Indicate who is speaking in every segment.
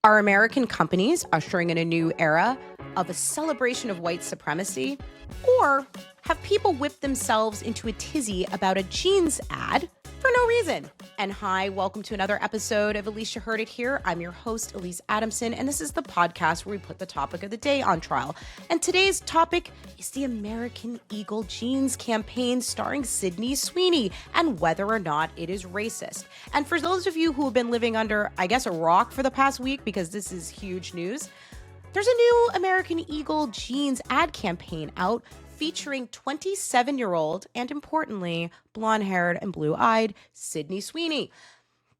Speaker 1: Are American companies ushering in a new era of a celebration of white supremacy? Or have people whipped themselves into a tizzy about a jeans ad for no reason? And hi, welcome to another episode of Alyse Heard It Here. I'm your host, Alyse Adamson, and this is the podcast where we put the topic of the day on trial. And today's topic is the American Eagle jeans campaign starring Sydney Sweeney and whether or not it is racist. And for those of you who have been living under, I guess, a rock for the past week, because this is huge news, there's a new American Eagle jeans ad campaign out featuring 27-year-old and, importantly, blonde-haired and blue-eyed Sydney Sweeney.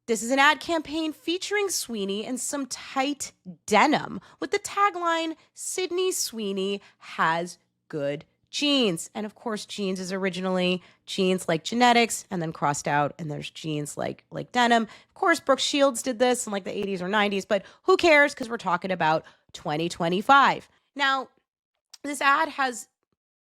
Speaker 1: This is an ad campaign featuring Sweeney in some tight denim with the tagline, "Sydney Sweeney has good jeans." And of course, jeans is originally jeans like genetics and then crossed out, and there's jeans like denim. Of course, Brooke Shields did this in like the 80s or 90s, but who cares, because we're talking about 2025. Now, this ad has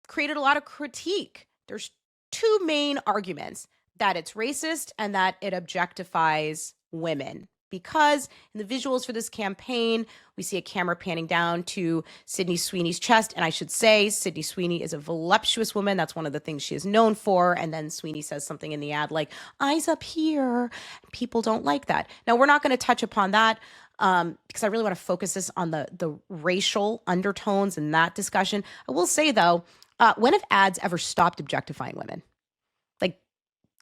Speaker 1: created a lot of critique. There's two main arguments: that it's racist and that it objectifies women. Because in the visuals for this campaign, we see a camera panning down to Sydney Sweeney's chest. And I should say, Sydney Sweeney is a voluptuous woman. That's one of the things she is known for. And then Sweeney says something in the ad like, "Eyes up here." People don't like that. Now, we're not going to touch upon that because I really want to focus this on the racial undertones in that discussion. I will say, though, when have ads ever stopped objectifying women? Like,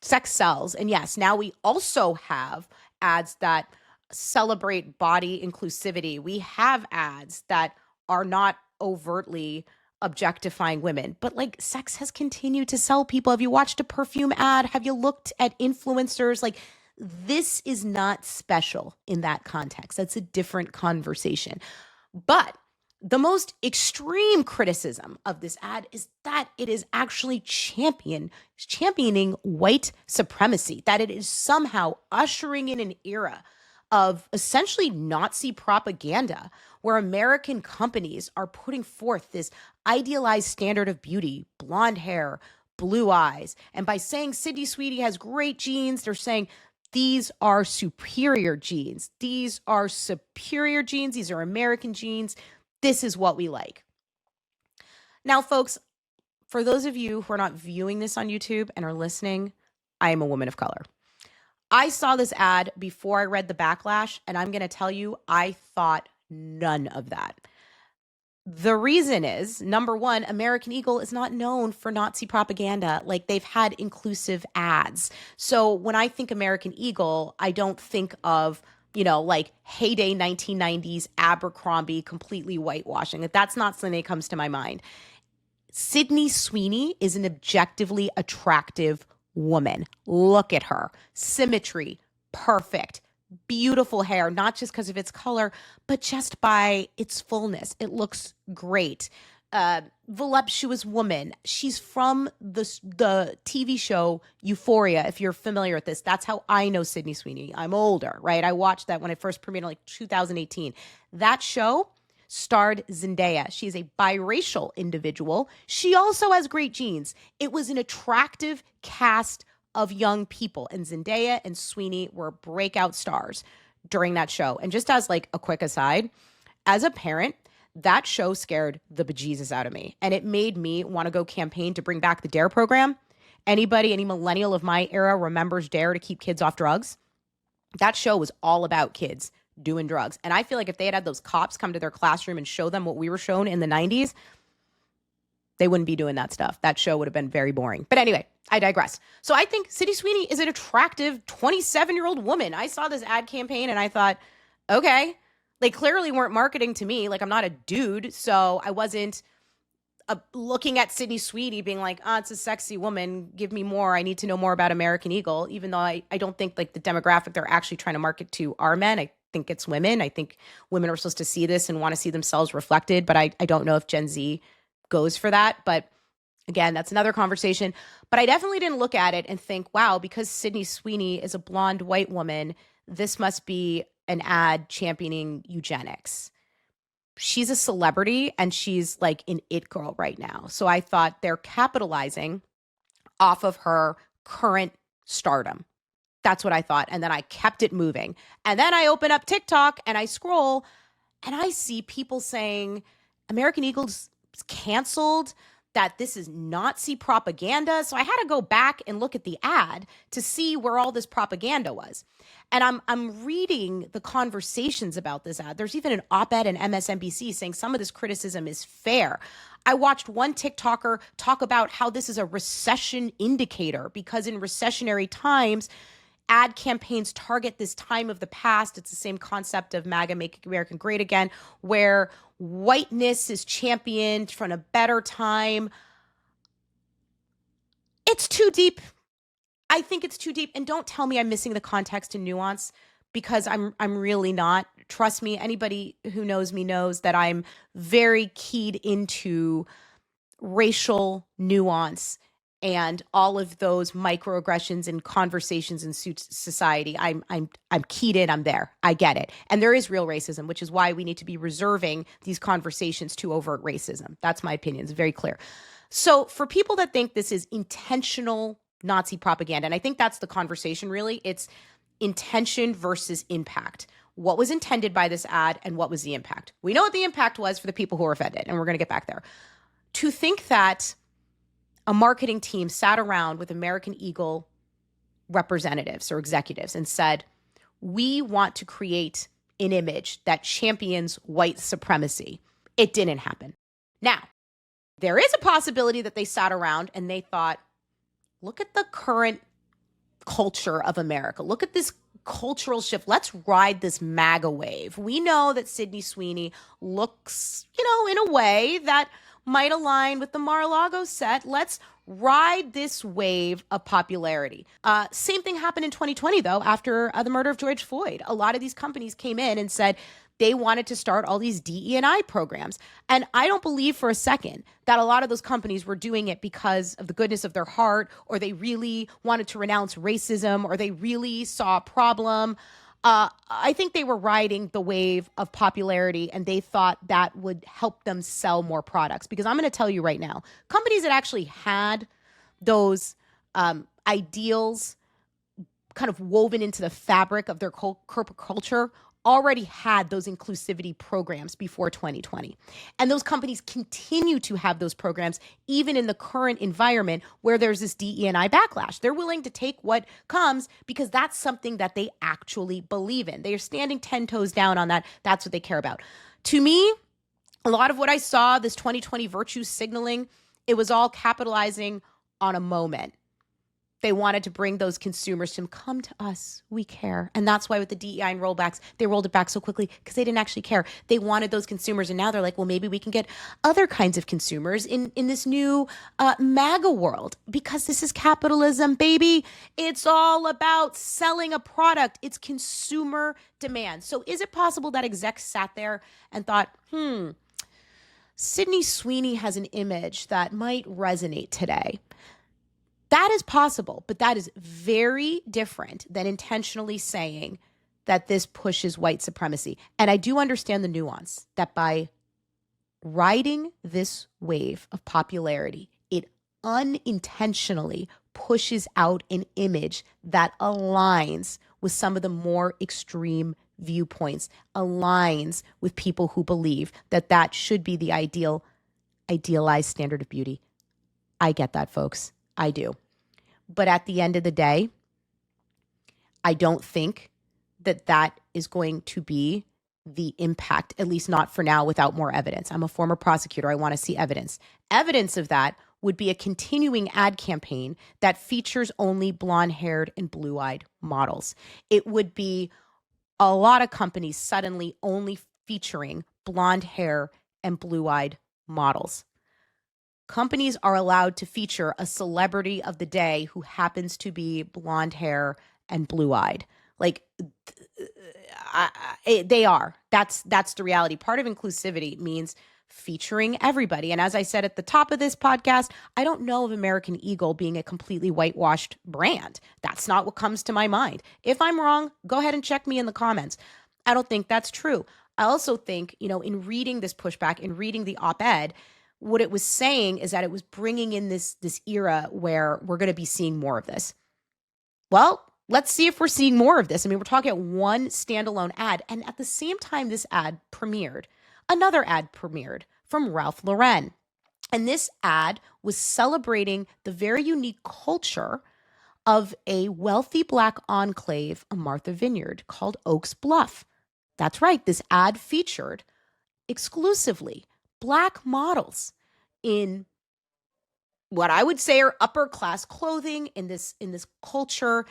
Speaker 1: sex sells. And yes, now we also have ads that celebrate body inclusivity. We have ads that are not overtly objectifying women, but like, sex has continued to sell. People, have you watched a perfume ad? Have you looked at influencers? Like, this is not special in that context. That's a different conversation. But the most extreme criticism of this ad is that it is actually championing white supremacy, that it is somehow ushering in an era of essentially Nazi propaganda where American companies are putting forth this idealized standard of beauty, blonde hair, blue eyes. And by saying Sydney Sweeney has great genes, they're saying these are superior genes. These are superior genes. These are American genes. This is what we like. Now, folks, for those of you who are not viewing this on YouTube and are listening, I am a woman of color. I saw this ad before I read the backlash, and I'm going to tell you, I thought none of that. The reason is, number one, American Eagle is not known for Nazi propaganda. Like, they've had inclusive ads. So when I think American Eagle, I don't think of, like heyday 1990s Abercrombie completely whitewashing. That's not something that comes to my mind. Sydney Sweeney is an objectively attractive woman. Look at her. Symmetry, perfect, beautiful hair, not just because of its color, but just by its fullness. It looks great. Voluptuous woman. She's from the TV show Euphoria, if you're familiar with this. That's how I know Sydney Sweeney. I'm older, right? I watched that when it first premiered in like 2018. That show starred Zendaya. She's a biracial individual. She also has great genes. It was an attractive cast of young people, and Zendaya and Sweeney were breakout stars during that show. And just as like a quick aside, as a parent, that show scared the bejesus out of me. And it made me want to go campaign to bring back the DARE program. Any millennial of my era remembers DARE to keep kids off drugs? That show was all about kids doing drugs. And I feel like if they had those cops come to their classroom and show them what we were shown in the 90s, they wouldn't be doing that stuff. That show would have been very boring. But anyway, I digress. So I think Sydney Sweeney is an attractive 27-year-old woman. I saw this ad campaign and I thought, okay, they clearly weren't marketing to me. Like, I'm not a dude, so I wasn't looking at Sydney Sweeney being like, it's a sexy woman. Give me more. I need to know more about American Eagle, even though I don't think like the demographic they're actually trying to market to are men. I think it's women. I think women are supposed to see this and want to see themselves reflected, but I don't know if Gen Z goes for that. But again, that's another conversation. But I definitely didn't look at it and think, wow, because Sydney Sweeney is a blonde white woman, this must be an ad championing eugenics. She's a celebrity and she's like an it girl right now. So I thought they're capitalizing off of her current stardom. That's what I thought. And then I kept it moving. And then I open up TikTok and I scroll and I see people saying American Eagle's canceled, that this is Nazi propaganda. So I had to go back and look at the ad to see where all this propaganda was. And I'm reading the conversations about this ad. There's even an op-ed in MSNBC saying some of this criticism is fair. I watched one TikToker talk about how this is a recession indicator because in recessionary times, ad campaigns target this time of the past. It's the same concept of MAGA, Make America Great Again, where whiteness is championed from a better time. It's too deep. I think it's too deep. And don't tell me I'm missing the context and nuance, because I'm really not. Trust me, anybody who knows me knows that I'm very keyed into racial nuance and all of those microaggressions and conversations in society. I'm keyed in. I'm there. I get it. And there is real racism, which is why we need to be reserving these conversations to overt racism. That's my opinion. It's very clear. So for people that think this is intentional Nazi propaganda, and I think that's the conversation really, it's intention versus impact. What was intended by this ad and what was the impact? We know what the impact was for the people who were offended, and we're going to get back there. To think that a marketing team sat around with American Eagle representatives or executives and said, we want to create an image that champions white supremacy. It didn't happen. Now, there is a possibility that they sat around and they thought, look at the current culture of America. Look at this cultural shift. Let's ride this MAGA wave. We know that Sydney Sweeney looks, in a way that might align with the Mar-a-Lago set. Let's ride this wave of popularity. Same thing happened in 2020, though, after the murder of George Floyd. A lot of these companies came in and said they wanted to start all these DE&I programs. And I don't believe for a second that a lot of those companies were doing it because of the goodness of their heart, or they really wanted to renounce racism, or they really saw a problem. I think they were riding the wave of popularity and they thought that would help them sell more products. Because I'm going to tell you right now, companies that actually had those ideals kind of woven into the fabric of their corporate culture already had those inclusivity programs before 2020. And those companies continue to have those programs even in the current environment where there's this DE&I backlash. They're willing to take what comes because that's something that they actually believe in. They are standing 10 toes down on that. That's what they care about. To me, a lot of what I saw, this 2020 virtue signaling, it was all capitalizing on a moment. They wanted to bring those consumers to come to us. We care. And that's why with the DEI and rollbacks, they rolled it back so quickly because they didn't actually care. They wanted those consumers. And now they're like, well, maybe we can get other kinds of consumers in this new MAGA world, because this is capitalism, baby. It's all about selling a product. It's consumer demand. So is it possible that execs sat there and thought, Sydney Sweeney has an image that might resonate today? That is possible, but that is very different than intentionally saying that this pushes white supremacy. And I do understand the nuance that by riding this wave of popularity, it unintentionally pushes out an image that aligns with some of the more extreme viewpoints, aligns with people who believe that that should be the idealized standard of beauty. I get that, folks. I do. But at the end of the day, I don't think that that is going to be the impact, at least not for now, without more evidence. I'm a former prosecutor. I want to see evidence. Evidence of that would be a continuing ad campaign that features only blonde-haired and blue-eyed models. It would be a lot of companies suddenly only featuring blonde hair and blue-eyed models. Companies are allowed to feature a celebrity of the day who happens to be blonde hair and blue-eyed. Like, they are. That's the reality. Part of inclusivity means featuring everybody. And as I said at the top of this podcast, I don't know of American Eagle being a completely whitewashed brand. That's not what comes to my mind. If I'm wrong, go ahead and check me in the comments. I don't think that's true. I also think, in reading this pushback, in reading the op-ed, what it was saying is that it was bringing in this era where we're going to be seeing more of this. Well, let's see if we're seeing more of this. I mean, we're talking about one standalone ad. And at the same time this ad premiered, another ad premiered from Ralph Lauren. And this ad was celebrating the very unique culture of a wealthy Black enclave of Martha Vineyard called Oaks Bluff. That's right. This ad featured exclusively Black models in what I would say are upper class clothing in this culture,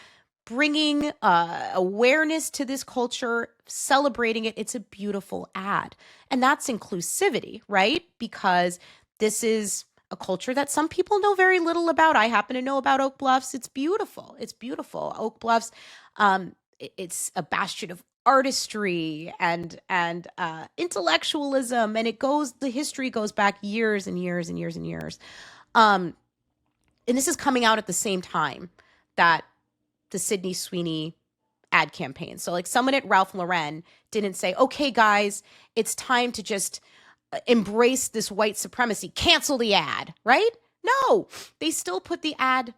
Speaker 1: bringing awareness to this culture, celebrating it. It's a beautiful ad. And that's inclusivity, right? Because this is a culture that some people know very little about. I happen to know about Oak Bluffs. It's beautiful. It's beautiful. Oak Bluffs, it's a bastion of artistry and intellectualism, and the history goes back years and years and years and years. And this is coming out at the same time that the Sydney Sweeney ad campaign. So like someone at Ralph Lauren didn't say, okay, guys, it's time to just embrace this white supremacy, cancel the ad, right? No, they still put the ad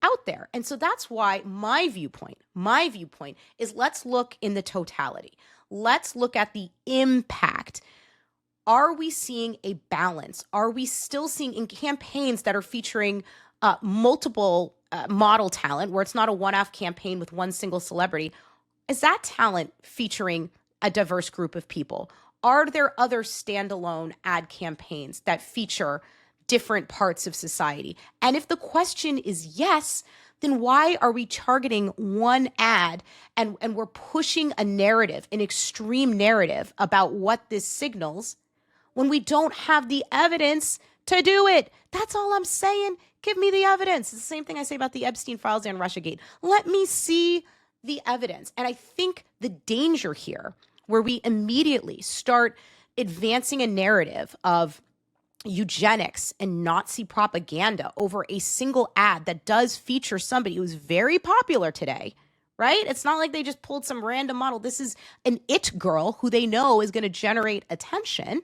Speaker 1: out there. And so that's why my viewpoint is let's look in the totality. Let's look at the impact. Are we seeing a balance? Are we still seeing in campaigns that are featuring multiple model talent, where it's not a one-off campaign with one single celebrity? Is that talent featuring a diverse group of people? Are there other standalone ad campaigns that feature different parts of society? And if the question is yes, then why are we targeting one ad and we're pushing a narrative, an extreme narrative about what this signals when we don't have the evidence to do it? That's all I'm saying. Give me the evidence. It's the same thing I say about the Epstein files and Russiagate. Let me see the evidence. And I think the danger here, where we immediately start advancing a narrative of eugenics and Nazi propaganda over a single ad that does feature somebody who's very popular today, right? It's not like they just pulled some random model. This is an it girl who they know is going to generate attention.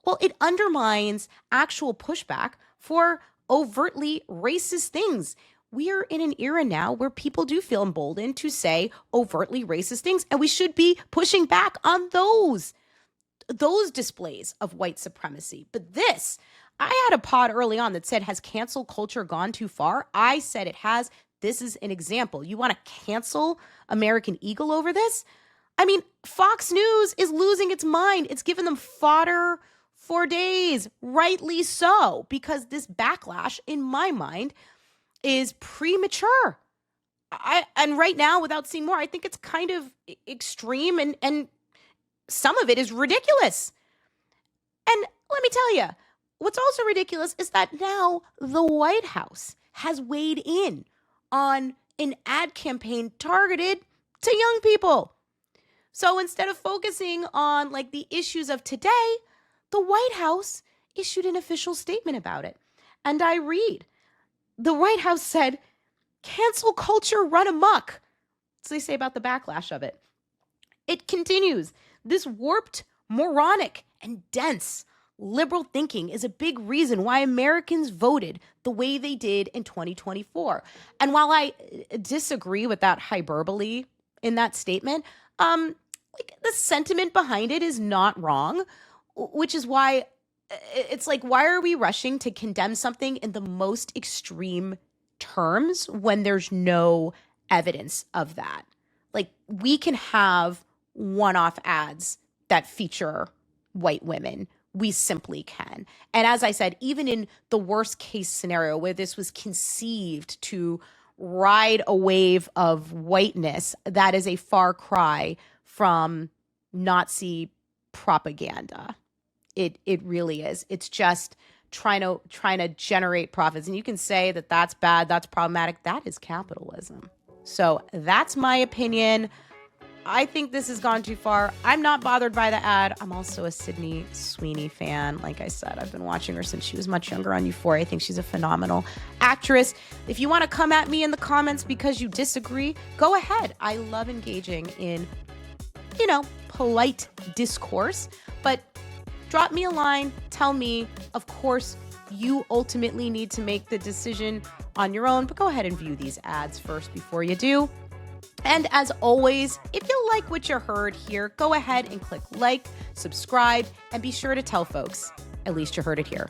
Speaker 1: Well, it undermines actual pushback for overtly racist things. We are in an era now where people do feel emboldened to say overtly racist things, and we should be pushing back on those displays of white supremacy. But this, I had a pod early on that said, has cancel culture gone too far? I said it has. This is an example. You want to cancel American Eagle over this? I mean, Fox News is losing its mind. It's given them fodder for days, rightly so, because this backlash, in my mind, is premature. And right now, without seeing more, I think it's kind of extreme and some of it is ridiculous. And let me tell you, what's also ridiculous is that now the White House has weighed in on an ad campaign targeted to young people. So instead of focusing on like the issues of today, the White House issued an official statement about it. And I read, the White House said, cancel culture run amok. So they say about the backlash of it. It continues, this warped, moronic, and dense liberal thinking is a big reason why Americans voted the way they did in 2024. And while I disagree with that hyperbole in that statement, like the sentiment behind it is not wrong, which is why it's like, why are we rushing to condemn something in the most extreme terms when there's no evidence of that? Like, we can have one-off ads that feature white women. We simply can. And as I said, even in the worst case scenario where this was conceived to ride a wave of whiteness, that is a far cry from Nazi propaganda. It really is. It's just trying to generate profits. And you can say that that's bad, that's problematic. That is capitalism. So that's my opinion. I think this has gone too far. I'm not bothered by the ad. I'm also a Sydney Sweeney fan. Like I said, I've been watching her since she was much younger on Euphoria. I think she's a phenomenal actress. If you want to come at me in the comments because you disagree, go ahead. I love engaging in, polite discourse. But drop me a line. Tell me, of course, you ultimately need to make the decision on your own. But go ahead and view these ads first before you do. And as always, if you like what you heard here, go ahead and click like, subscribe, and be sure to tell folks. At least you heard it here.